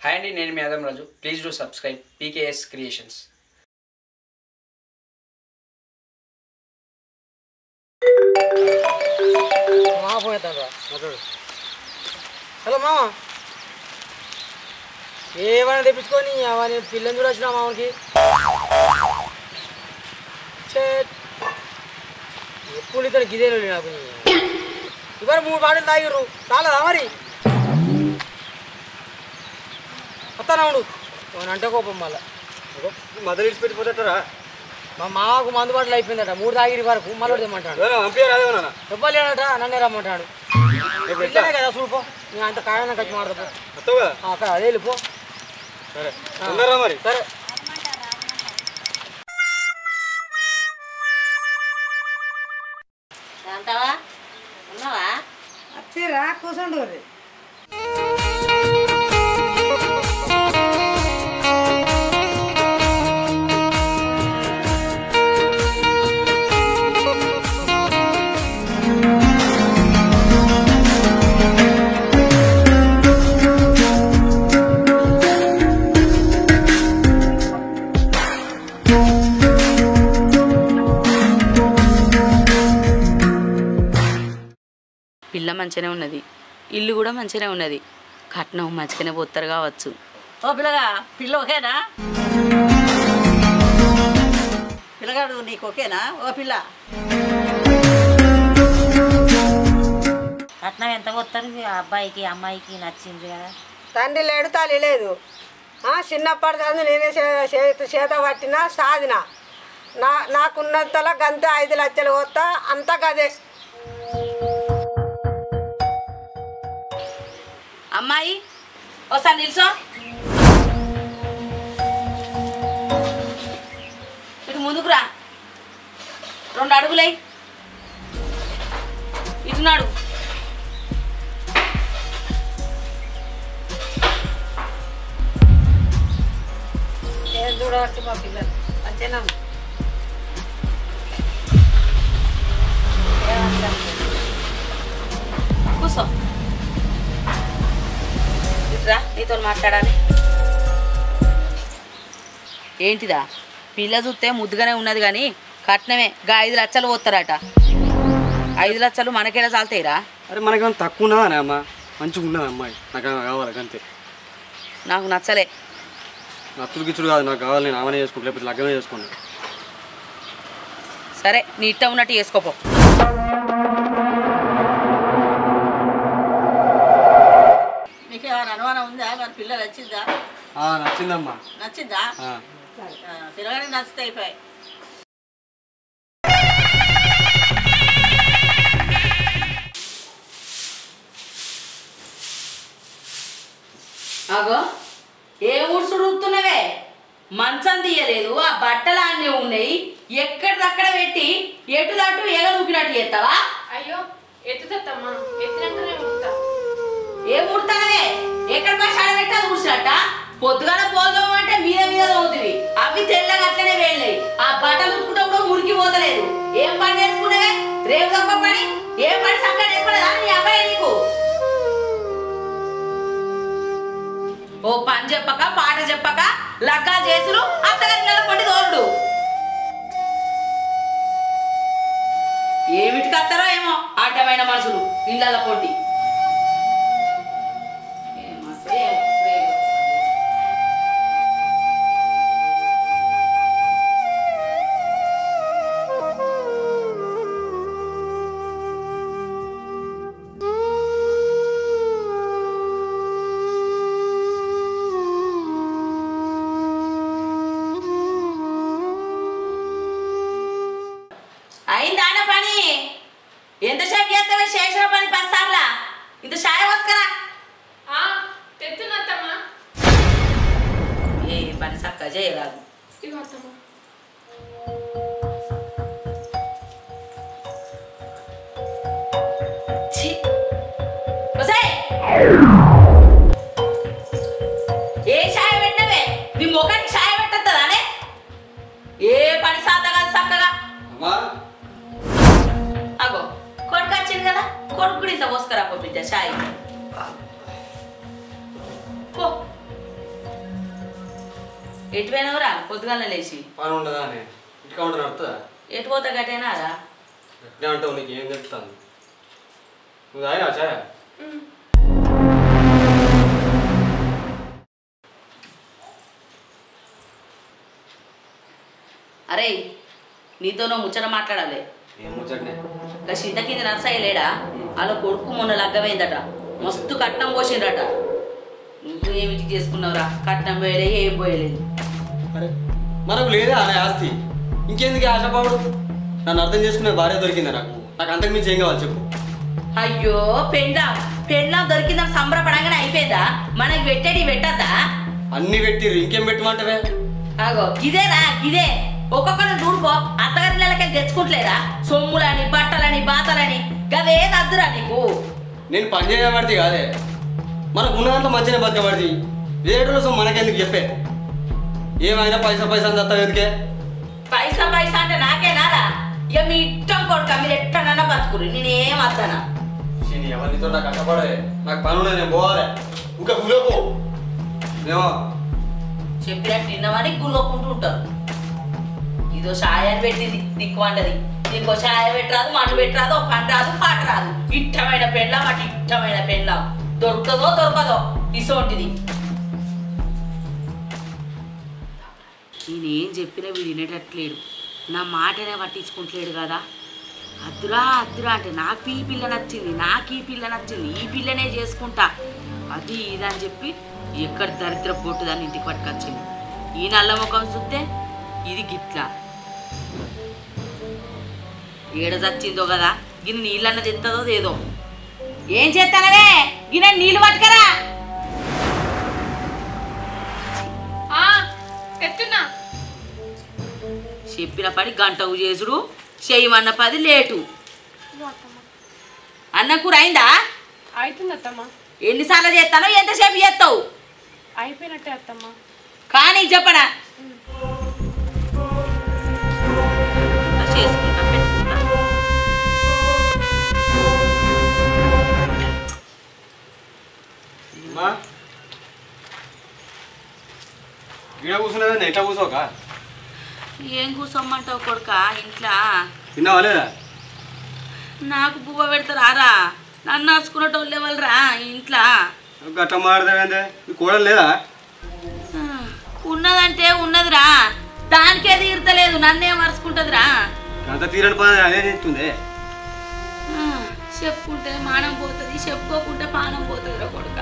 Hi అండి, నేను మీ Adam Raju. Please do subscribe PKS creations. Hello మామ, ఏమైనా తెప్పించుకొని అవన్నీ పిల్లని కూడా వచ్చినా మామకి ఎప్పుడు ఇతను గిదేను నాకు ఇవాళ 3 బాటలు తాగిర్రు చాలా మరి వస్తానవుడు అంటే కోపం మళ్ళా మదర్ ఇడిచి పెట్టిపోతారా? మా మామకు మందు బాటలు అయిపోయిందట 3 తాగిరి వరకు మళ్ళీ తెమ్మంటాడు. చెప్పలేడట, నన్నే రమ్మంటాడు. కదా చూడుపో, నేను అంత కాయన కచ్చి మాడతా అక్కడ అదే వెళ్ళిపో. సరే మరి. సరే వచ్చిరా కూర్చోండి. పిల్ల మంచిగానే ఉన్నది, ఇల్లు కూడా మంచిగానే ఉన్నది, కట్నం మంచిగానే పోతారు కావచ్చు. ఓ పిల్లగా, పిల్ల ఓకేనా? పిల్లగాడు నీకు ఓకేనా? ఓ పిల్ల కట్నం ఎంత పోతారు? అబ్బాయికి అమ్మాయికి నచ్చింది కదా. తండ్రి లేడు, తల్లి లేదు. చిన్నప్పటి చదువు నేనే చేత పట్టిన సాధిన. నాకున్నంతలో గంతే 5 లక్షలు పోతా, అంతా గదే. అమ్మాయి ఒకసారి నిల్చో. ఇటు ముందుకు రా, 2 అడుగులై ఇటున్నాడు. ఏం చూడవచ్చు మా పిల్లలు అంతేనా? కూర్చో, రా, నీతో మాట్లాడాలి. ఏంటిదా? పిల్ల చూస్తే ముద్దుగానే ఉన్నది కానీ కట్నమే 5 లక్షలు పోతారట. 5 లక్షలు మనకేలా చాలుతాయిరా? అరే మనకేమైనా తక్కువ ఉన్నదా అమ్మ? మంచిగా ఉన్నది అమ్మాయి, నాకు కావాలి అంతే. నాకు నచ్చలే. నచ్చుడు గిచ్చుడు కాదు, నాకు కావాలి. నేను ఆమెనే చేసుకుంటా, లేకపోతే లగ్గమే చేసుకున్నా. సరే, నీ ఇట్ట ఉన్నట్టు చేసుకోపో. నీకేమైనా అనుమానం ఉందా? మరి పిల్ల నచ్చిందా? నచ్చిందమ్మా. నచ్చిందా? పిల్లగాడికి నచ్చితే అయిపోయాయి. అగో, ఏ ఊడ్చుడుతున్నవే? మంచం తీయలేదు, ఆ బట్టలు అన్నీ ఉన్నాయి, ఎక్కడిదక్కడ పెట్టి ఎటు దట్టు ఏగ నూకినట్టు చేస్తావా? అయ్యో, ఎత్తుతమ్మా, ఎత్తినంతనే ఉడతా. ఏ ఊడతానవే? ఎక్కడ పሻడ పెట్టి అది ఊడ్చినట్ట? పొద్దుగాల పోదాం అంటే మీద మీద తోగుతుంది, అవి తెల్లగా అట్లనే వెళ్ళాయి. ఆ బట్టలు ఉట్టుకుంటే కూడా మురికి పోతలేదు. ఏం పని నేర్చుకునేవే? రేపు తప్ప పని ఏం పని చక్కగా నేర్పలేదా నీ అబ్బాయి నీకు? ఓ పని చెప్పక పాట చెప్పక లగ్గాలు చేసుడు, అత్తగారి నెల పొండి తోలుడు. ఏమిటికి వస్తారో ఏమో అడ్డమైన మనుషులు ఇళ్ళ పొంటి. అయిందాన పని? ఎంతసేపు చేస్తావే? చేసిన పని 10 సార్లా. ఇంత చాయ వస్కరా. తెత్తున్నత్తమ్మా. ఏ పని చక్కగా చేయరాదు. ఇగో అత్తమ్మా. ఏ చాయ పెట్టవే? నీ ముఖానికి చాయ పెట్టద్దానే? ఏ పని సాత కాదు చక్కగా. అగో కొడుకు వచ్చింది కదా, కొడుకు కూడా ఇంత పోసుకురా బిడ్డ చాయ్. పో ఎటు పోయినవరా పొద్దుగాల లేచి పని ఉండదా అని ఇంటికా ఉంటే నడుతుందా ఎటు పోతా గట్టేనారా ఎట్లా అంటావు నీకు ఏం చెప్తాను నువ్వు తాగినా చాయ్ అరే నీతోనో ముచ్చట మాట్లాడాలి ఏం ముచ్చటనే ఇంకా చింత కింద నర్సయ్య లేడా వాళ్ళ కొడుకు మొన్న లగ్గమైందట మస్తు కట్నం పోసిండ్రట నువ్వు ఏమిటి చేసుకున్నావురా కట్నం పోయలే ఏం పోయలేదు అరే మనకు లేదా అనే ఆస్తి ఇంకెందుకు ఆశపడు నన్ను అర్థం చేసుకునే భార్య దొరికిందా నాకు అంతకు మించి ఏం కావాలి చెప్పు అయ్యో పెండ్లా దొరికిందని సంబరపడంగానే అయిపోయిందా మనకి పెట్టేది పెట్టద్దా అన్ని పెట్టిర్రు ఇంకేం పెట్టమంటవే అగో గిదేరా గిదే ఒక్కొక్కరిని చూడుకో అత్తగారి నెలకి తెచ్చుకుంటలేదా సొమ్ములని బట్టలని బాతలని గదేది అద్దురా నీకు నేను పని చేయబడితే కాదే మనకు ఉన్న దాంట్లో మంచిగా బతకబడితే వేరే రోజు మనకెందుకు చెప్పే ఏమైనా పైసా అని చస్తావు ఎందుకే పైసా అంటే నాకేనారా ఇక మీ ఇష్టం కొడుక మీరు ఎట్టనన్నా బతుకురు నేనేం వద్దానా ఎవరితో నాకు కష్టపడే నాకు పని ఉన్నది నేను పోవాలి ఇంకా గులోకు ఏమో చెప్పినట్టు తిన్నమని గుల్లకుంటూ ఉంటారు ఇదో షాయాన్ని పెట్టింది దిక్కువంటది నీకో షాయ పెట్టరాదు మన్ను పెట్టరాదు పని రాదు పాట రాదు ఇష్టమైన పెళ్ళం అటు ఇష్టమైన పెళ్ళం దొరుకుతుందో దొరకదో ఇసోంటిది నేనేం చెప్పినా వీడు వినేటట్లేడు నా మాటనే పట్టించుకుంటలేడు కదా అద్దురా అంటే నాకు ఈ పిల్ల నచ్చింది ఈ పిల్లనే చేసుకుంటా అది ఇదని చెప్పి ఎక్కడ దరిద్ర పొట్టు దాన్ని ఇంటికి పట్టుకొచ్చింది ఈ నల్ల ముఖం చూస్తే ఇది గిట్లా ఏడ చచ్చిందో కదా గిన్నె నీళ్ళన్న తెస్తుందో ఏదో ఏం చేస్తానవే గిన్నె నీళ్ళు పట్టుకరా తెస్తున్నా చెప్పిన పని గంటకు చేసుడు చేయమన్న 10 లేటు అన్న కూర అయిందా అవుతుంది అత్తమ్మ ఎన్నిసార్లు చేస్తానో ఎంతసేపు చేస్తావు అయిపోయినట్టే అత్తమ్మ కానీ చెప్పనా చేసుకుంటా పెట్టుకుంటా గిడ కూర్చున్నది ఎట్లా కూర్చోక ఏం కూర్చోమ్మంటావు కొడుక ఇంట్లో తిన్నావా లేదా నాకు పువ్వ పెడతారా నన్ను నడుచుకునేటోళ్ళు ఎవరురా ఇంట్లో గట్ట మాడదామంటే నీ కూడలు లేదా ఉన్నదంటే ఉన్నదిరా దానికే తీరతలేదు నన్నేం మరుచుకుంటుందిరా అంత తీరని పని అదే చెప్తుంది చెప్పుకుంటే మానం పోతుంది చెప్పుకోకుంటే పానం పోతుందిరా కొడుక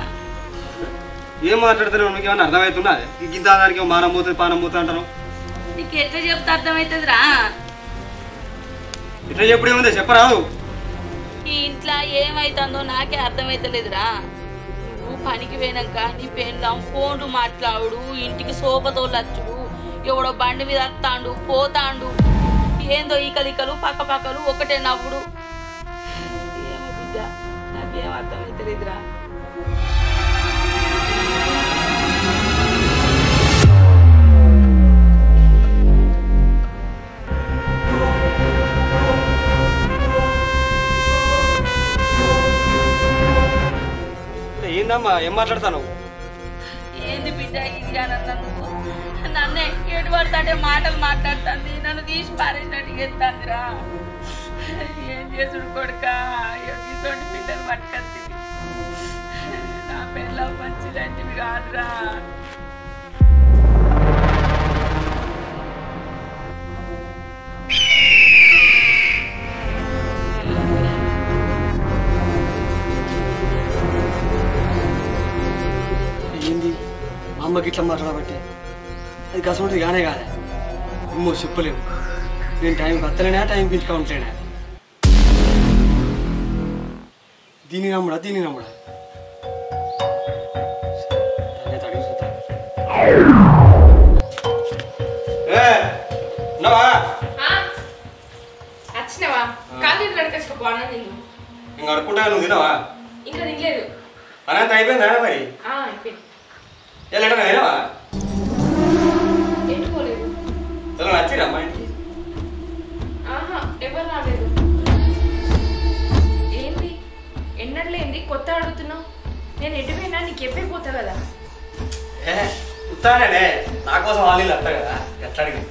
ఏం మాట్లాడుతున్నావు నీకు ఏమన్నా అర్థమవుతున్నా ఇంత దానికి మానం పోతుంది పానం పోతుంది అంటాను నీకు ఎట్లా చెప్తే అర్థమవుతుందిరా ఇట్లా చెప్పుడు ఏముంది చెప్పరాదు ఈ ఇంట్లో ఏమైతుందో నాకే అర్థమైతలేదురా నువ్వు పనికి పోయినాక నీ పెళ్ళాం ఫోన్లు మాట్లాడు ఇంటికి సోపతోళ్ళచ్చుడు ఎవడో బండి మీద వస్తాడు పోతాడు ఏందో ఈకలికలు పక్కపక్కలు ఒకటే నవ్వుడు ఏమో బిడ్డ నాకేం అర్థమైతలేదురా ఏందమ్మా ఏం మాట్లాడతాను ఏంది బిడ్డ ఇది అని అన్నందుకు నన్నే ఏడు పడతాంటే మాటలు మాట్లాడుతుంది నన్ను తీసి పారేసినట్టు ఎత్తాందిరా ఏం చేసుడు కొడుక తీసుకోండి బిడ్డను పట్టుకొచ్చింది నా పిల్ల మంచిదంటివి కాదురా ఏంది మా అమ్మకి ఇట్లా మాట్లాడబట్టే అది కసంటుంది కానే కాదా అమ్మో చెప్పలేము నేను టైంకి వస్తలేనా టైంకి ఇంటికి ఉంటలేనా దీన్ని నమ్ముడా వచ్చినవా కాదు అడగచ్చుకోపోనా నేను ఇంకా అడుక్కుంటా నువ్వు తినవా ఇంకా తినలేదు అనంత అయిపోయిందా మరి అయిపోయింది ఎట్లా తినవా ఎట్టుకోలేదు నచ్చిరా మా ఇంటికి ఆహా ఎవరు రాలేదు ఏంది ఎన్నట్లేంది కొత్త అడుగుతున్నావు నేను ఎటుపోయినా నీకు ఎప్పిపోతా కదా ఇస్తానే నా కోసం వాళ్ళు వస్తా కదా ఎట్లా అడిగి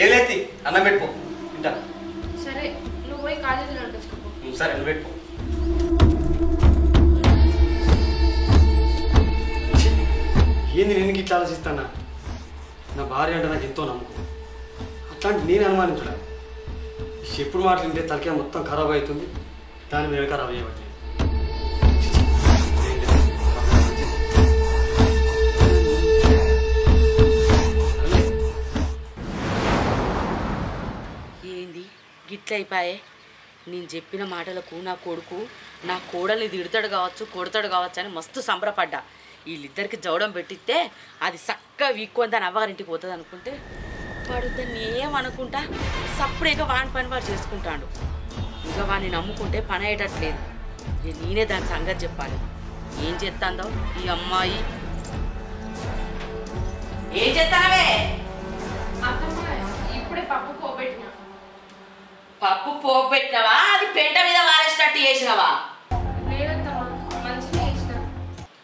ఏం లేతి అన్నం పెట్టుకో తింటా. సరే నువ్వు పోయి కాలేజీలో నడిపించుకోపో. సరే నువ్వు పెట్టుకో. ఏంది నేను ఇట్లా ఆలోచిస్తానా? నా భార్య అంటే నాకు ఎంతో నమ్మకం. అట్లాంటి నేను అనుమానించడా? ఎప్పుడు మాట్లాడితే తలకే మొత్తం ఖరాబ్ అవుతుంది. దాని మీద ఖరాబ్ అయ్యేవాటి. ఏంది గిట్ల అయిపోయే? నేను చెప్పిన మాటలకు నా కొడుకు నా కోడల్ని తిడతాడు కావచ్చు కొడతాడు కావచ్చు అని మస్తు సంబరపడ్డా. వీళ్ళిద్దరికి జవడం పెట్టిస్తే అది చక్కగా వీక్కొని దాని అవ్వగారింటికి పోతుంది అనుకుంటే వాడు దాన్ని ఏమనుకుంటా సప్పుడేగా వాని పని వాడు చేసుకుంటాడు. ఇంకా వాడిని నమ్ముకుంటే పని అయ్యేటట్లేదు. నేనే దాని సంగతి చెప్పాలి. ఏం చేస్తాందో ఈ అమ్మాయి. ఏం చేస్తానవే? ఇప్పుడే పప్పు పోబెట్టినా. పప్పు పోబెట్టినవా? అది పెంట మీద వారేసినట్టు చేసినవా? లేదమ్మా మంచిగా చేసిన.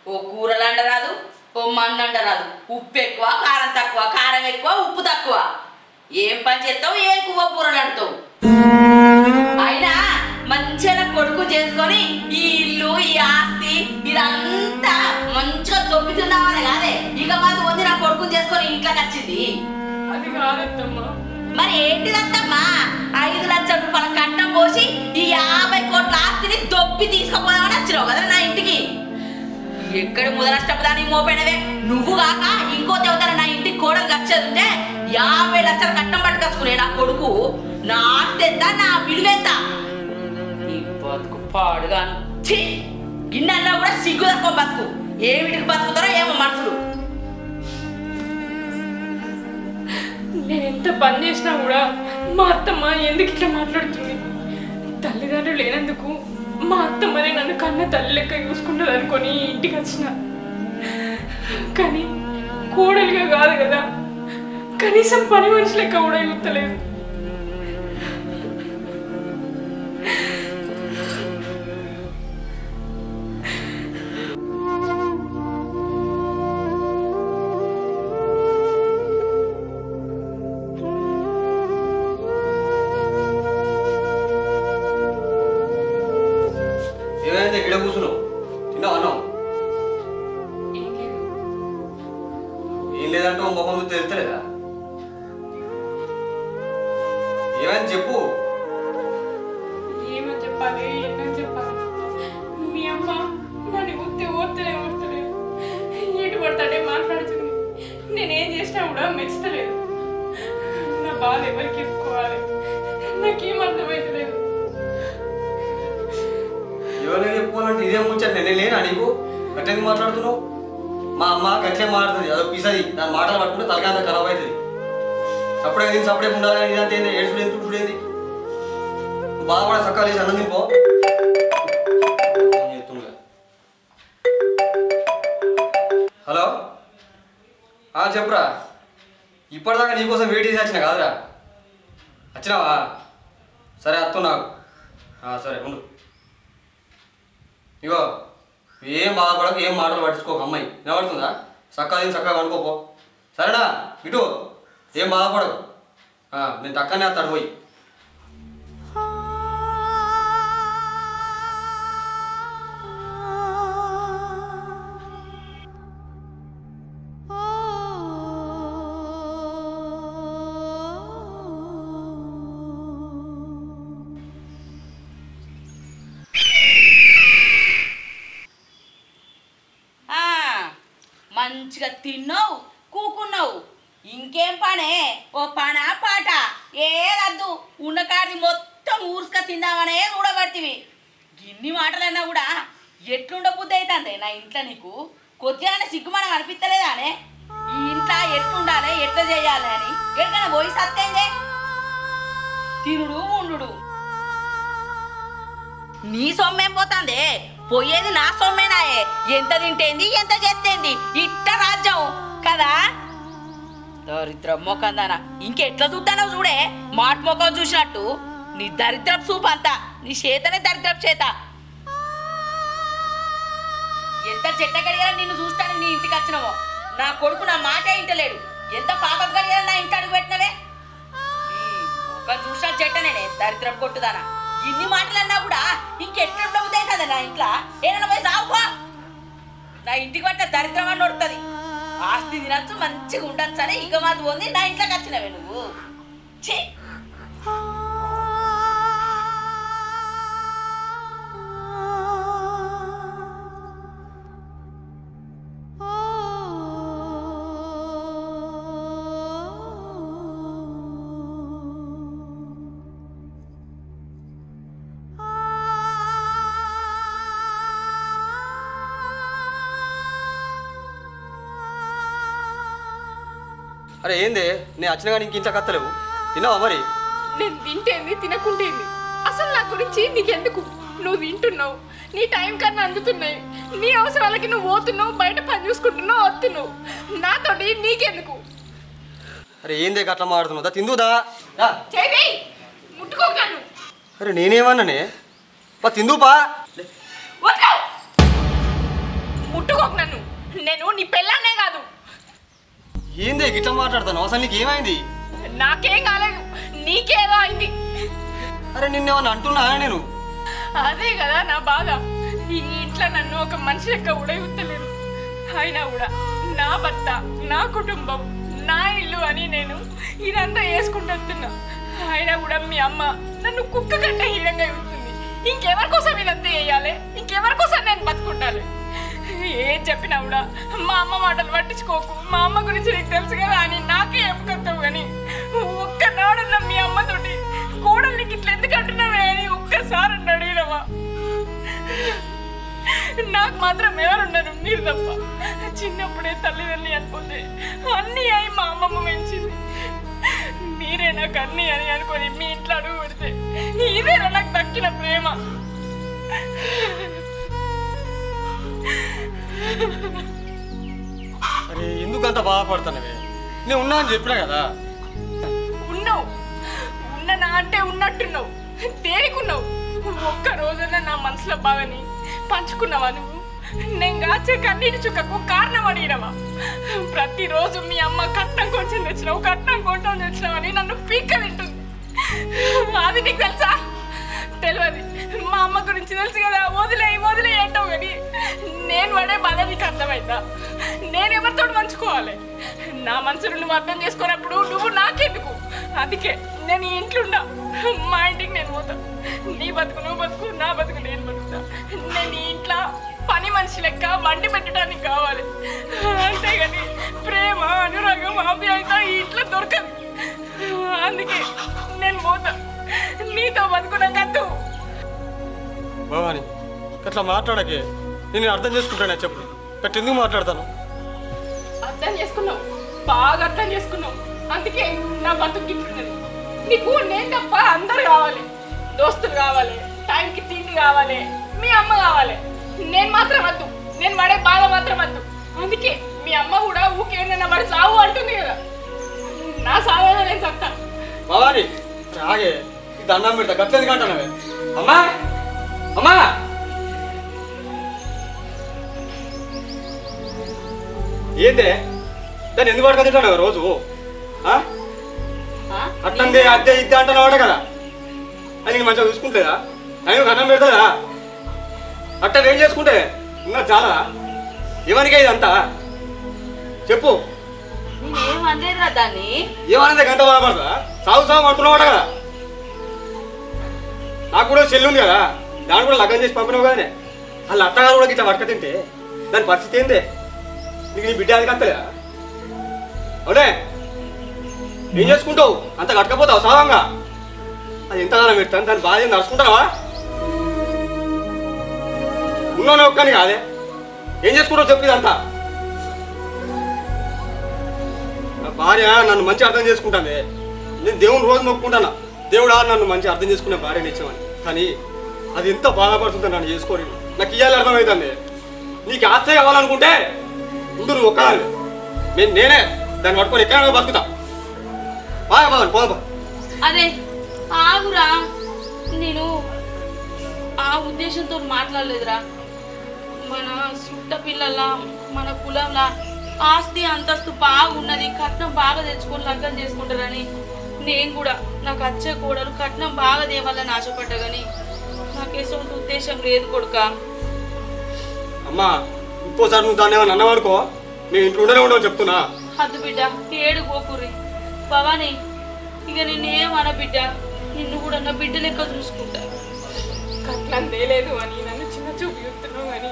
ఓ కూరలు అండరాదు, ఓ మన్ను అండరాదు. ఉప్పు ఎక్కువ, కారం తక్కువ, కారం ఎక్కువ, ఉప్పు తక్కువ. ఏం పని చేస్తావు? ఏం కువ్వ కూరలు అంటావు? అయినా మంచిగా కొడుకు చేసుకొని ఈ ఇల్లు ఈ ఆస్తి ఇదంతా మంచిగా దొబ్బితున్నామని కాదే ఇక మాది ఉంది నా కొడుకుని చేసుకొని ఇంట్లోకి వచ్చింది. అది కాదమ్మా. మరి ఏంటిదమ్మా? 5 లక్షల రూపాయల కట్టం పోసి ఈ 50 కోట్ల ఆస్తిని దొబ్బి తీసుకుపోదామని వచ్చినావు కదా నా ఇంటికి. ఎక్కడ ముదనష్టపు దాన్ని మోపెనవే నువ్వు కాక ఇంకో దేవతల నా ఇంటికి కోడలు వచ్చేది ఉంటే 50 లక్షల కట్టం పట్టుకొచ్చుకునే నా కొడుకు. నా ఆస్తి ఎంత, నా విలువెంత? నీ బతుకు పాడుగాను. గిన్నెల్లో కూడా సిగ్గు తక్కువ బతుకు. ఏమిటికి బతుకుతారో ఏమో మనుషులు. నేను ఎంత పని చేసినా కూడా మా అత్తమ్మ ఎందుకు ఇట్లా మాట్లాడుతుంది? తల్లిదండ్రులు లేనందుకు మా అత్తమ్మనే నన్ను కన్న తల్లి లెక్క చూసుకుంటుంది అనుకొని ఇంటికి వచ్చిన. కానీ కోడలిగా కాదు కదా, కనీసం పని మనిషి లెక్క కూడా చూస్తలేదు. ఏమైనా గిడ కూర్చున్నావు? తిన్నావు అన్నావు? ఏం లేదంటే ఓ ముఖం నువ్వు తెలుస్తలేదా? ఏమైనా చెప్పు. ఏమని చెప్పాలి, ఎందుకు చెప్పాలి? మీ అమ్మ నన్ను ఓర్తలేదు. ఎటు పడతాడే మాట్లాడుతుంది. నేనేం చేసినా కూడా మెచ్చలేదు. నా బాధ ఎవరికి చెప్పుకోవాలి? నాకేం అర్థమైతలేదు. ఎవరైనా చెప్పుకోవాలంటే ఇదే ముచ్చట. నేను లేనా నీకు? గట్లెందుకు మాట్లాడుతున్నావు? మా అమ్మ గట్లే మాట్లాడుతుంది. అదో పిసది. దాని మాటలు పట్టుకుంటే తలకాంత ఖరాబ్ అవుతుంది. సప్పుడే దీన్ని సప్పుడే ఉండాలి కానీ ఇదంతా ఏంది? ఏడుచుడు ఏంది? తుడుచుడేంది? బాధపడే సక్కా లేచి అన్నం తినిపో. హలో చెప్పురా. ఇప్పటిదాకా నీకోసం వెయిట్ చేసి వచ్చిన కాదురా. వచ్చినావా? సరే వస్తున్నావు. సరే ఉండు. ఇగో ఏం బాధపడకు, ఏం మాటలు పట్టించుకోక. అమ్మాయి వినబడుతుందా? చక్కగా తిని చక్కగా అనుకోపో. సరేనా? ఇటు ఏం బాధపడకు. నేను తక్కనే వస్తాడు పోయి. మంచిగా తిన్నావు, కూకున్నావు. ఇంకేం పనే? ఓ పనా పాట ఏదద్దు. ఉన్నకాడిది మొత్తం ఊరుసుక తిందామనే చూడబడితివి. ఇన్ని మాటలన్నా కూడా ఎట్లుండ బుద్ధి అవుతుంది నా ఇంట్లో. నీకు కొద్దిగా సిగ్గుమనం అనిపిస్తలేదానే? ఈ ఇంట్లో ఎట్లుండాలి, ఎట్లా చేయాలి అని ఎక్కడికైనా పోయి సత్తేందే? తినుడు ఉండు. నీ సొమ్మేం పోతాందే? పోయేది నా సొమ్మేనాయే. ఎంత తింటేంది, ఎంత చేస్తేంది? ఇట్ట రాజ్యం కదా. దరిద్రం మొక్కందానా ఇంకెట్లా చూద్దానో చూడే. మాట మొక్కం చూసినట్టు నీ దరిద్రపు సూపు అంతా. నీ చేతనే దరిద్రపు చేత. ఎంత చెట్ట గడిగా నిన్ను చూస్తాను నీ ఇంటికి వచ్చినావో. నా కొడుకు నా మాట ఇంటలేడు. ఎంత పాపం కలిగాను నా ఇంటి అడుగు పెట్టినవే. ఒక చూసా చెట్టనే దరిద్రం కొట్టుదానా. ఇన్ని మాటలన్నా కూడా ఇంకెట్లా అవుతాయి కదా నా ఇంట్లో. ఏదైనా పోయి సాగుకో. నా ఇంటికి పట్టిన దరిద్రం అని నడుతుంది. ఆస్తి తినచ్చు, మంచిగా ఉండొచ్చు అని ఇక మాది పోంది నా ఇంట్లోకి వచ్చినవే నువ్వు. ఛీ. అరే ఏందే నేను వచ్చిన కానీ ఇంక ఇంట్లో కత్తలేవు. తిన్నావా మరి? నేను తింటేంది తినకుంటేంది అసలు నా గురించి నీకెందుకు? నువ్వు తింటున్నావు, నీ టైం కన్నా అందుతున్నాయి, నీ అవసరాలకి నువ్వు పోతున్నావు, బయట పని చూసుకుంటున్నావు, వస్తున్నావు. నాతోటి నీకెందుకు? అరే ఏందే అట్లా మాడుతున్నావు? తిందుదా చేయి ముట్టుకోగలను. అరే నేనేమన్నానే పా తిందుపా. ముట్టుకోకు నన్ను. నేను నీ పెళ్ళాన్నే కాదు. ఏందే గిట్లా మాట్లాడతాను? అసలు నీకు ఏమైంది? నాకేం కాలేదు, నీకేదో అయింది. అరే నిన్నేమన్నా అంటున్నా నేను? అదే కదా నా బాధ. ఈ ఇంట్లో నన్ను ఒక మనిషి లెక్క కూడా ఉత్తలేరు. అయినా కూడా నా భర్త, నా కుటుంబం, నా ఇల్లు అని నేను ఇదంతా వేసుకుంటున్నా. అయినా కూడా మీ అమ్మ నన్ను కుక్క కంటే హీనంగా ఉంటుంది. ఇంకెవరి కోసం ఇదంతా వేయాలి? ఇంకెవరి కోసం నేను బతుకుంటాను? ఏం చెప్పినా కూడా మా అమ్మ మాటలు పట్టించుకోకు, మా అమ్మ గురించి నీకు తెలుసు కదా అని నాకే చెప్పుకొస్తావు. కానీ ఒక్కనాడున్న మీ అమ్మతోటి కోడలు నీకు ఇట్లా ఎందుకు అంటున్నావే అని ఒక్కసారి అడిగినవా? నాకు మాత్రం ఎవరున్నారు? మీరు తప్ప. చిన్నప్పుడే తల్లిదండ్రులు అనిపోతే అన్నీ అయి మా అమ్మమ్మ పెంచింది. మీరే నాకు అన్నీ అని అనుకొని మీ ఇంట్లో అడుగు పెడితే ఇదేనా నాకు దక్కిన ప్రేమ? అరే ఎందుకంత బాధపడతానవే? నేను ఉన్నా అని చెప్పినా కదా. ఉన్నావు, ఉన్ననా అంటే ఉన్నట్టున్నావు. దేనికున్నావు? ఒక్క రోజున నా మనసులో బాధని పంచుకున్నావా నువ్వు? నేను కాచే కన్నీటి చుక్కకు కారణం అడిగినవా? ప్రతిరోజు మీ అమ్మ కట్నం కొంచెం తెచ్చినావు, కట్నం కొంచెం తెచ్చినావు అని నన్ను పీక్క తింటుంది. అది నీకు తెలుసా? తెలియదు. మా అమ్మ గురించి తెలుసు కదా, వదిలే అంటావు. కానీ నేను పడే బాధ నీకు అర్థమైందా? నేను ఎవరితో పంచుకోవాలి? నా మనసును నువ్వు అర్థం చేసుకున్నప్పుడు నువ్వు నాకెందుకు? అందుకే నేను ఈ ఇంట్లో ఉన్నా. మా ఇంటికి నేను పోతా. నీ బతుకు నువ్వు బతుకు, నా బతుకు నేను బతుకుతా. నేను ఈ ఇంట్లో పని మనిషి లెక్క వండి పెట్టడానికి కావాలి. అంతేగాని ప్రేమ, అనురాగం, ఆప్యాయత ఈ ఇంట్లో దొరకదు. అందుకే నేను పోతా. నీతో బతుకున్నాకద్దు. భవాని అట్లా మాట్లాడకే. నేను అర్థం చేసుకుంటానే చెప్పు. ఎందుకు మాట్లాడతాను? అర్థం చేసుకున్నావు, బాగా అర్థం చేసుకున్నావు. అందుకే నా బతుకు ఇట్లున్నది. నీకు నేను తప్ప అందరు కావాలి. దోస్తులు కావాలి, టైంకి తిండి కావాలి, మీ అమ్మ కావాలి. నేను మాత్రం వద్దు. నేను పడే బాధ మాత్రం వద్దు. అందుకే మీ అమ్మ కూడా ఊకేనా మరి సాగు అంటుంది కదా. నా సాగేదో నేను చెప్తాను. భవాని రాగే ఇది అన్నం పెడతా. గట్లేదు కంటానవే. అమ్మా అమ్మా ఏందే దాన్ని ఎందుకు పడకతింటాను రోజు? అట్లందే అద్దె ఇద్దే అంటున్నావాట కదా. అది మంచిగా చూసుకుంటేదా? నేను అన్నం పెడతాదా? అట్ట ఏం చేసుకుంటే ఇంకా చాలా ఏమనికా ఇదంతా చెప్పు. ఏమనలేదురా దాన్ని. ఏమన్నదే గంట బాధపడతా? సాగు అంటున్నావాట కదా. నాకు కూడా చెల్లి ఉంది కదా, దాన్ని కూడా లగ్గం చేసి పంపినావు కదనే. వాళ్ళ అత్తగారు కూడా ఇట్లా పడక తింటే దాని పరిస్థితి ఏందే? నీకు నీ బిడ్డ అది కత్తలేదా? అవునే ఏం చేసుకుంటావు? అంత కట్టకపోతావు సాగంగా. అది ఎంతకాలం పెడతాను? దాని బాధ ఏం నడుచుకుంటావా? ఉన్నానే ఒక్కని కాదే. ఏం చేసుకుంటావు చెప్పు. ఇదంతా నా భార్య నన్ను మంచి అర్థం చేసుకుంటానే. నేను దేవుని రోజు మొక్కుకుంటాను, దేవుడా నన్ను మంచి అర్థం చేసుకునే భార్యని ఇచ్చామని. కానీ అది ఎంత బాధపడుతుందో నన్ను చేసుకోని నాకు ఇయ్యాలి అర్థమవుతుంది. నీకు ఆస్తి కావాలనుకుంటే ముందు నువ్వు ఒక్కదాన్ని, నేనే దాన్ని పట్టుకొని ఎక్కడ బతుకుతా. బాగా బాగా పోదా. అరే ఆగురా, నేను ఆ ఉద్దేశంతో మాట్లాడలేదురా. మన సుట్ట పిల్లల, మన కులంలా ఆస్తి అంతస్తు బాగున్నది, కట్నం బాగా తెచ్చుకొని లగ్గం చేసుకుంటారని నేను కూడా నాకు వచ్చే కోడలు కట్నం బాగా దేవాలని ఆశపడ్డా కానీ నాకేసొంటి ఉద్దేశం లేదు కొడుక. అమ్మా ఇంకోసారి నువ్వు దాన్ని ఏమన్నా అన్నవాడుకో మేము ఇంట్లో ఉండనే ఉండవు చెప్తున్నా. అద్దు బిడ్డ ఏడు పోకుర్రి భవానీ, ఇక నిన్నేమన బిడ్డ, నిన్ను కూడా నా బిడ్డ లెక్క చూసుకుంటా. కట్నం తేలేదు అని నన్ను చిన్న చూపు చూస్తున్నావు కానీ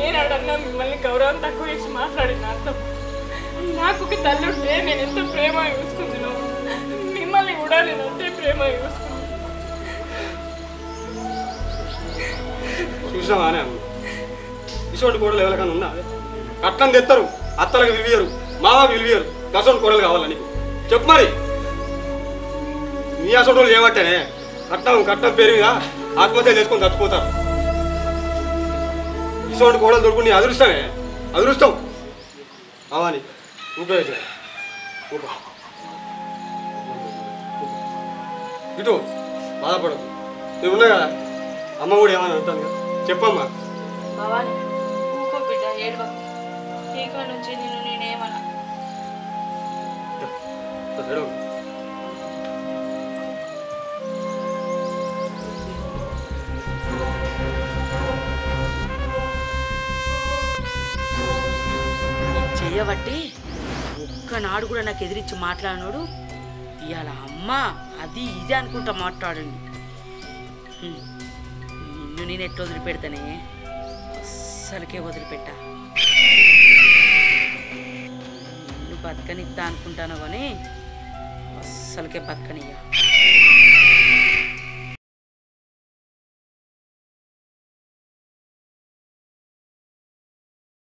ఏనాడన్నా మిమ్మల్ని గౌరవం తక్కువ చేసి మాట్లాడిన అర్థం. నాకు ఒక తల్లి ఉంటే నేను ఎంత ప్రేమ చూసుకుంటున్నాను, మిమ్మల్ని కూడా నేను అంతే ప్రేమ చూసుకున్నాను. చూసినావానే అమ్మ, ఇటువంటి కూడలు ఎవరికైనా ఉన్నా కట్నం తెస్తారు, అత్తలకు విలువరు, మామకు విలువరు, కసోటి కూరలు కావాలా నీకు చెప్పు మరి. నీ అసలు రోజులు ఏమంటేనే కట్నం పేరు మీద ఆత్మహత్య చేసుకొని చచ్చిపోతారు. ఇటువంటి కూడలు దొరుకుని నీ అదృష్టమే, అదృష్టం అవని ఉపయోగించ ఇటు బాధపడదు. నేను ఉన్నా కదా, అమ్మ కూడా ఏమని అంటాను కదా, చెప్పమ్మా. భవానీ ఊకో బిడ్డ ఏడవకు, ఇక నుంచి నిన్ను నేనేమన్నా. చెయ్యబట్టి ఒక్కనాడు కూడా నాకు ఎదిరించి మాట్లాడినోడు ఇవాళ అమ్మ అది ఇది అనుకుంటా మాట్లాడండి. నిన్ను నేను ఎట్లా వదిలిపెడతానే, అస్సలకే వదిలిపెట్టా. నిన్ను బతకనిద్దా అనుకుంటాను కానీ అస్సలకే బతకనియ్యా.